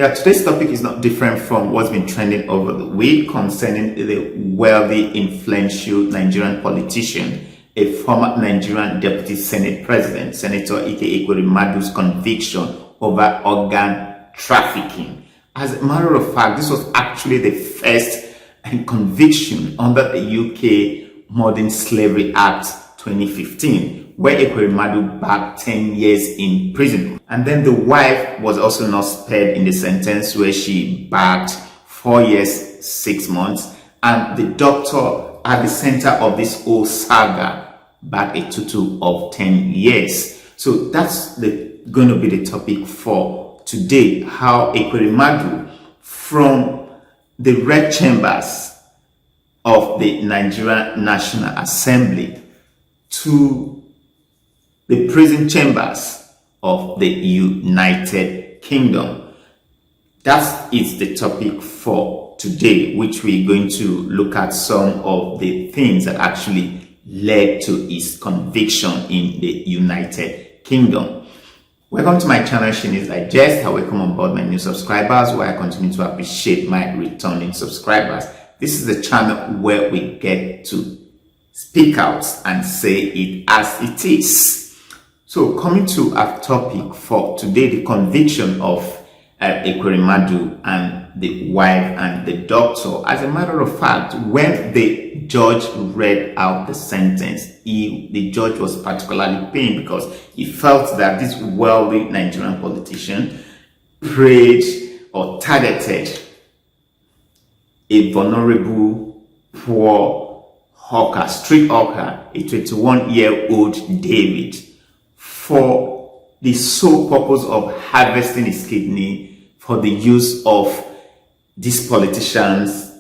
Yeah, today's topic is not different from what's been trending over the week concerning the wealthy, influential Nigerian politician, a former Nigerian Deputy Senate President, Senator Ike Ekwerimadu's conviction over organ trafficking. As a matter of fact, this was actually the first conviction under the UK Modern Slavery Act 2015, where Ekweremadu bagged 10 years in prison. And then the wife was also not spared in the sentence, where she bagged 4 years, 6 months. And the doctor at the center of this whole saga bagged a total of 10 years. So that's going to be the topic for today, how Ekweremadu from the red chambers of the Nigerian National Assembly to the prison chambers of the United Kingdom. That is the topic for today, which we're going to look at some of the things that actually led to his conviction in the United Kingdom. Welcome to my channel, Shini's Digest. I welcome on board my new subscribers, where I continue to appreciate my returning subscribers. This is the channel where we get to speak out and say it as it is. So coming to our topic for today, the conviction of Ekweremadu and the wife and the doctor. As a matter of fact, when the judge read out the sentence, the judge was particularly pained because he felt that this wealthy Nigerian politician preyed or targeted a vulnerable, poor hawker, street hawker, a 21-year-old David, for the sole purpose of harvesting his kidney for the use of this politician's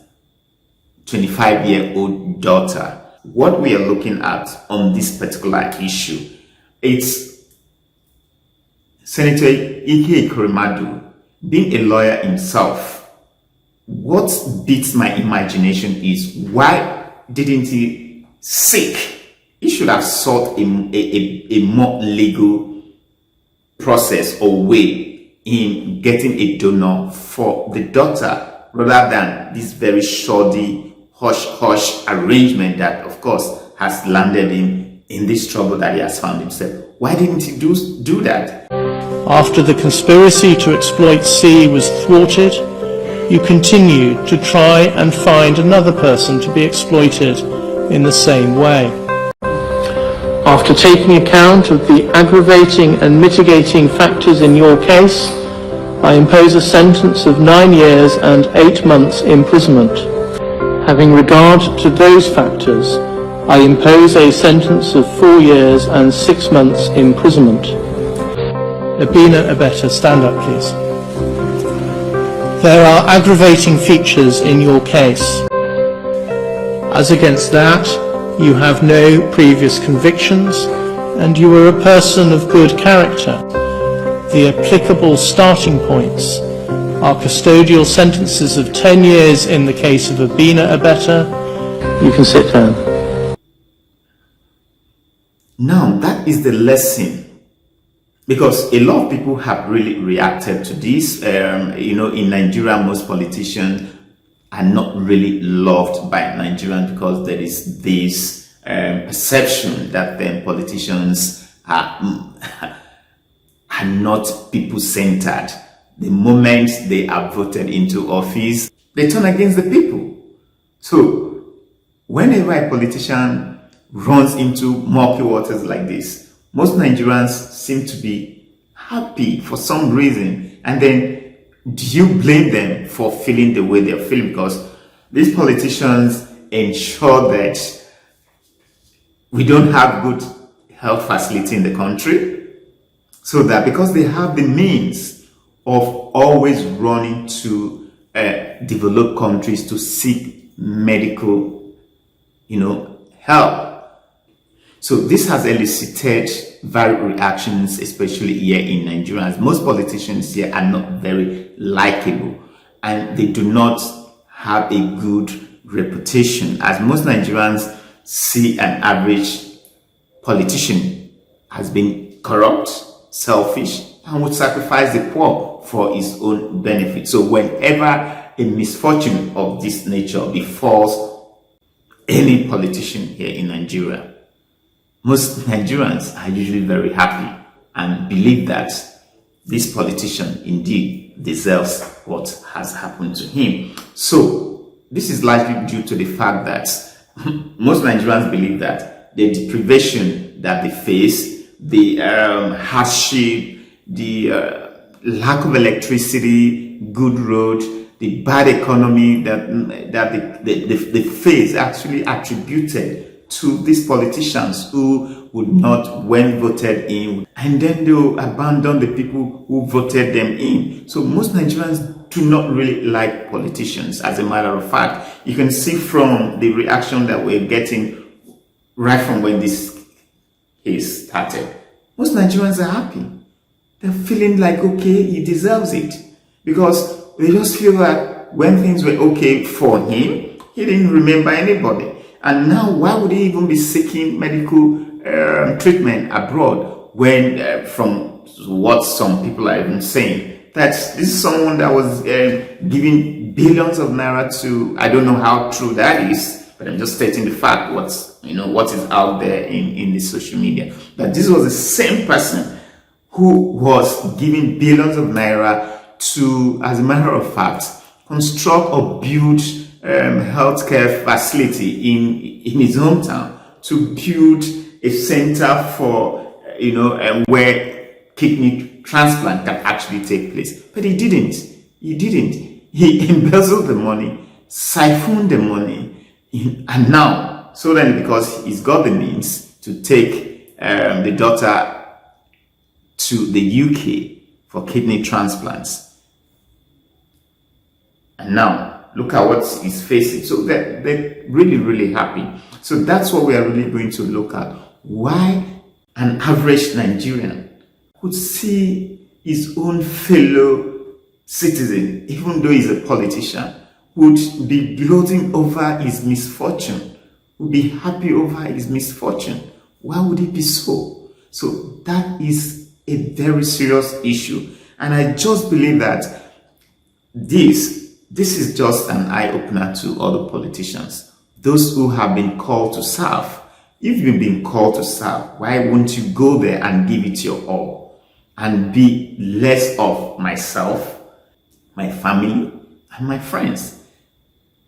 25-year-old daughter. What we are looking at on this particular issue, it's Senator Ike Ekweremadu, being a lawyer himself. What beats my imagination is, why didn't he seek? He should have sought a more legal process or way in getting a donor for the daughter, rather than this very shoddy, hush-hush arrangement that, of course, has landed him in this trouble that he has found himself. Why didn't he do that? After the conspiracy to exploit C was thwarted, you continued to try and find another person to be exploited in the same way. After taking account of the aggravating and mitigating factors in your case, I impose a sentence of 9 years and 8 months imprisonment. Having regard to those factors, I impose a sentence of 4 years and 6 months imprisonment. Abina Abeta, stand up please. There are aggravating features in your case. As against that, you have no previous convictions, and you are a person of good character. The applicable starting points are custodial sentences of 10 years in the case of Abina Abeta. You can sit down. Now, that is the lesson. Because a lot of people have really reacted to this. In Nigeria, most politicians are not really loved by Nigerians because there is this perception that politicians are not people-centered. The moment they are voted into office, they turn against the people. So whenever a politician runs into murky waters like this, most Nigerians seem to be happy for some reason. And then, do you blame them for feeling the way they're feeling? Because these politicians ensure that we don't have good health facility in the country, so that because they have the means of always running to developed countries to seek medical, help. So this has elicited varied reactions, especially here in Nigeria, as most politicians here are not very likable and they do not have a good reputation, as most Nigerians see an average politician has been corrupt, selfish, and would sacrifice the poor or for his own benefit. So whenever a misfortune of this nature befalls any politician here in Nigeria, most Nigerians are usually very happy and believe that this politician indeed deserves what has happened to him. So this is largely due to the fact that most Nigerians believe that the deprivation that they face, the hardship, the lack of electricity, good road, the bad economy that they face actually attributed to these politicians who would not, when voted in, and then they'll abandon the people who voted them in. So most Nigerians do not really like politicians. As a matter of fact, you can see from the reaction that we're getting right from when this case started, most Nigerians are happy. They're feeling like, okay, he deserves it. Because they just feel that when things were okay for him, he didn't remember anybody. And now, why would he even be seeking medical treatment abroad when, from what some people are even saying, that this is someone that was giving billions of naira to, I don't know how true that is, but I'm just stating the fact, what is out there in the social media, that this was the same person who was giving billions of naira to, as a matter of fact, construct or build healthcare facility in his hometown, to build a center for where kidney transplant can actually take place. But he didn't. He embezzled the money, siphoned the money, and now, so then, because he's got the means to take the daughter to the UK for kidney transplants, and now look at what he's facing. So they're really, really happy. So that's what we are really going to look at. Why an average Nigerian could see his own fellow citizen, even though he's a politician, would be gloating over his misfortune, would be happy over his misfortune. Why would it be so? So that is a very serious issue. And I just believe that this is just an eye-opener to other politicians, those who have been called to serve. If you've been called to serve, why won't you go there and give it your all and be less of myself, my family, and my friends?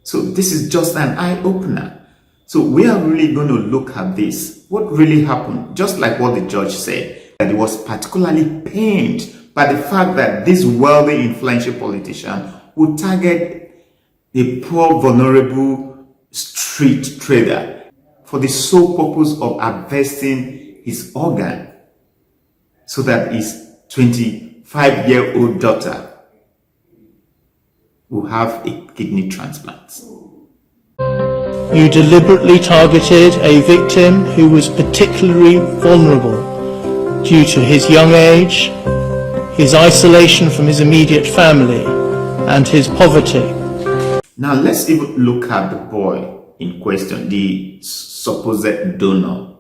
So this is just an eye-opener. So we are really going to look at this. What really happened? Just like what the judge said, that he was particularly pained by the fact that this wealthy, influential politician would target a poor, vulnerable street trader for the sole purpose of harvesting his organ so that his 25-year-old daughter will have a kidney transplant. You deliberately targeted a victim who was particularly vulnerable due to his young age, his isolation from his immediate family, and his poverty. Now let's even look at the boy in question, the supposed donor,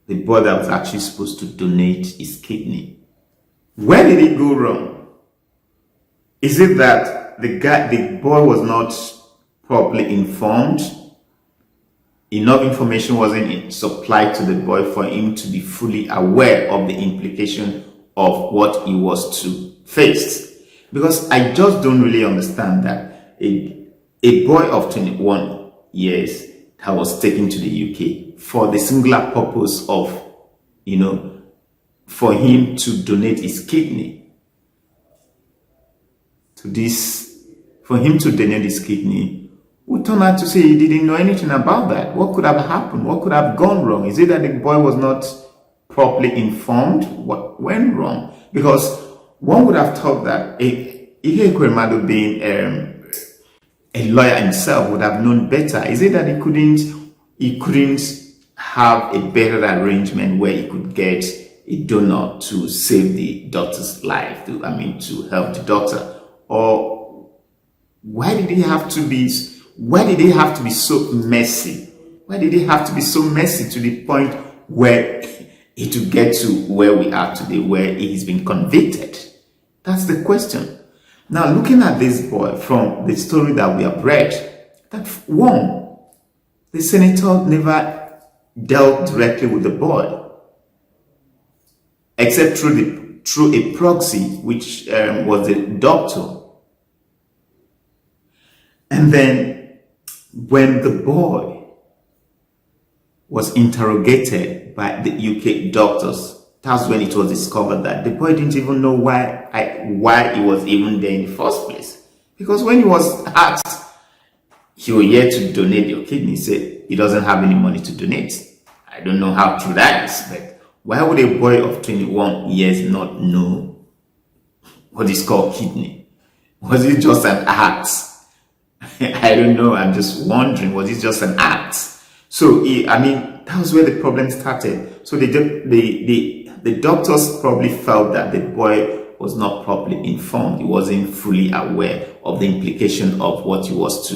the boy that was actually supposed to donate his kidney. Where did it go wrong? Is it that the boy was not properly informed? Enough information wasn't supplied to the boy for him to be fully aware of the implication of what he was to face? Because I just don't really understand that a boy of 21 years that was taken to the UK for the singular purpose of, for him to donate his kidney to this, for him to donate his kidney, would turn out to say he didn't know anything about that. What could have happened? What could have gone wrong? Is it that the boy was not properly informed? What went wrong? Because one would have thought that Ike Ekweremadu, being a lawyer himself, would have known better. Is it that he couldn't have a better arrangement where he could get a donor to save the daughter's life, to help the daughter? Or why did he have to be so messy? Why did he have to be so messy to the point where it would get to where we are today, where he's been convicted? That's the question. Now, looking at this boy from the story that we have read, that one, the senator never dealt directly with the boy, except through a proxy, which was the doctor. And then when the boy was interrogated by the UK doctors, that's when it was discovered that the boy didn't even know why he was even there in the first place. Because when he was asked, "You were here to donate your kidney," he said he doesn't have any money to donate. I don't know how true that is, but why would a boy of 21 years not know what is called kidney? Was it just an act? I don't know. I'm just wondering, was it just an act? So, that was where the problem started. So the doctors probably felt that the boy was not properly informed. He wasn't fully aware of the implication of what he was to,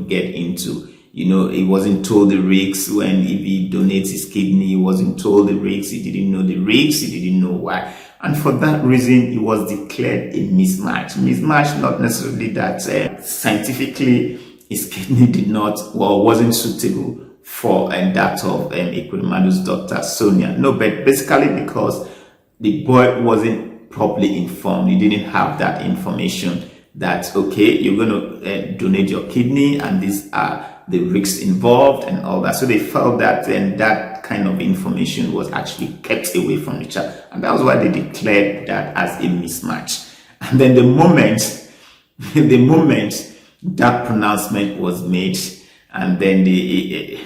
get into. He wasn't told the risks when if he donates his kidney. He wasn't told the risks. He didn't know the risks. He didn't know why. And for that reason, he was declared a mismatch. Mismatch, not necessarily that scientifically his kidney wasn't suitable for that of Ekweremadu's daughter Sonia. No, but basically because the boy wasn't properly informed. He didn't have that information that, okay, you're going to donate your kidney and these are the risks involved and all that. So they felt that that kind of information was actually kept away from the child. And that was why they declared that as a mismatch. And then the moment that pronouncement was made, and then the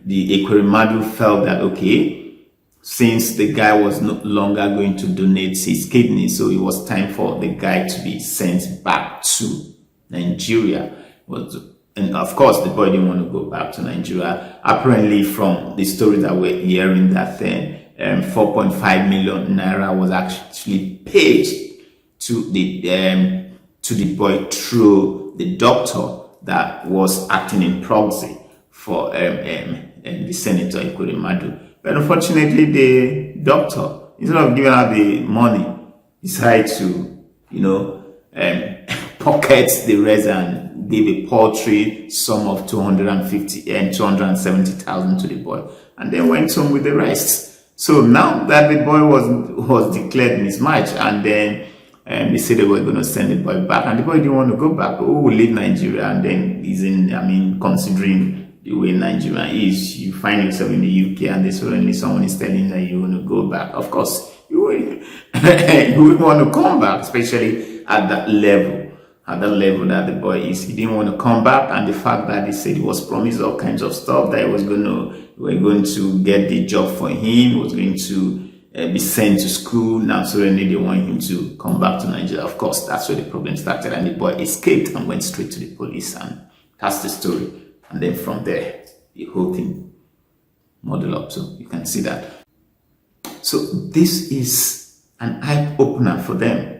Ekweremadu felt that, okay, since the guy was no longer going to donate his kidney, so it was time for the guy to be sent back to Nigeria. And of course, the boy didn't want to go back to Nigeria. Apparently, from the story that we're hearing, that 4.5 million naira was actually paid to the boy through the doctor that was acting in proxy for the Senator Ekweremadu. But unfortunately, the doctor, instead of giving out the money, decided to, pocket the rest and gave a paltry sum of 270,000 to the boy, and then went home with the rest. So now that the boy was declared mismatch, and then they said they were going to send the boy back, and the boy didn't want to go back. Who will leave Nigeria? And then considering the way Nigeria is, you find yourself in the UK and suddenly someone is telling that you want to go back. Of course, you would want to come back, especially at that level that the boy is. He didn't want to come back, and the fact that they said he was promised all kinds of stuff, that we were going to get the job for him, he was going to be sent to school. Now suddenly they want him to come back to Nigeria. Of course, that's where the problem started, and the boy escaped and went straight to the police, and that's the story. And then from there, the whole thing modeled up. So you can see that. So this is an eye-opener for them.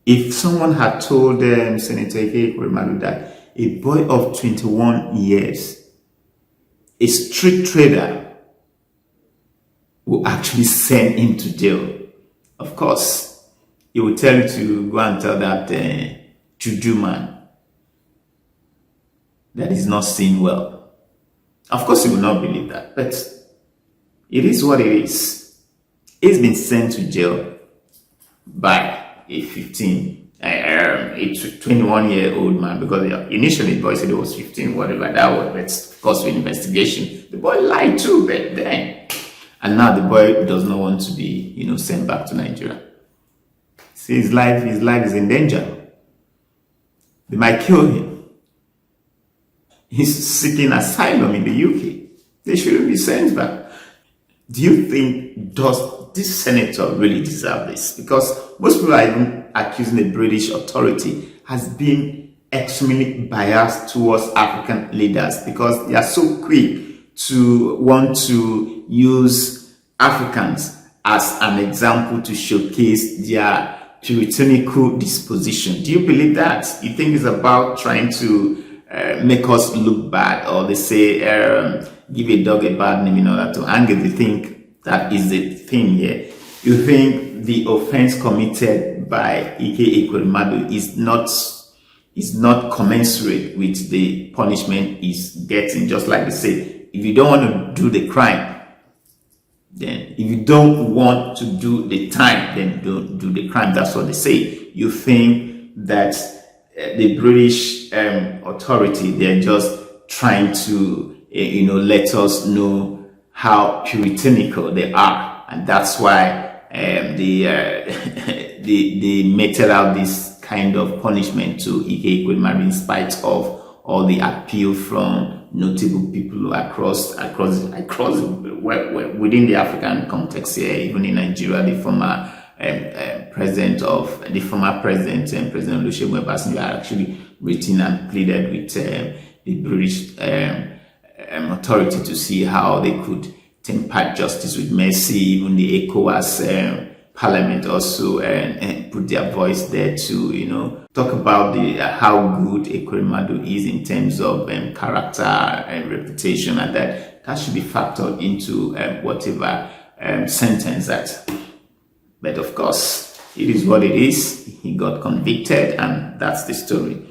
If someone had told them, Senator Ike Ekweremadu, that a boy of 21 years, a street trader, will actually send him to jail, of course, he will tell you to go and tell that juju man that is not seen well. Of course, he will not believe that, but it is what it is. He's been sent to jail by a 21-year-old man, because initially the boy said he was 15, whatever that was, but of course with investigation, the boy lied too back then. And now the boy does not want to be, sent back to Nigeria. See, his life is in danger. They might kill him. He's seeking asylum in the UK. They shouldn't be sent back. Do you think, does this senator really deserve this? Because most people are even accusing the British authority as being extremely biased towards African leaders, because they are so quick to want to use Africans as an example to showcase their puritanical disposition. Do you believe that? You think it's about trying to make us look bad, or they say give a dog a bad name in order to anger? They think that is the thing here. You think the offense committed by Ike Ekweremadu is not commensurate with the punishment he's getting. Just like they say, if you don't want to do the crime, then if you don't want to do the time, then don't do the crime. That's what they say. You think that the British authority, they're just trying to let us know how puritanical they are, and that's why they meted out this kind of punishment to Ike Ekweremadu in spite of all the appeal from notable people across within the African context here, even in Nigeria. The former president and President Olusegun Obasanjo had actually written and pleaded with the British authority to see how they could temper justice with mercy. Even the ECOWAS Parliament also put their voice there to talk about how good Ekweremadu is in terms of character and reputation, and that should be factored into whatever sentence that. But of course, it is what it is. He got convicted, and that's the story.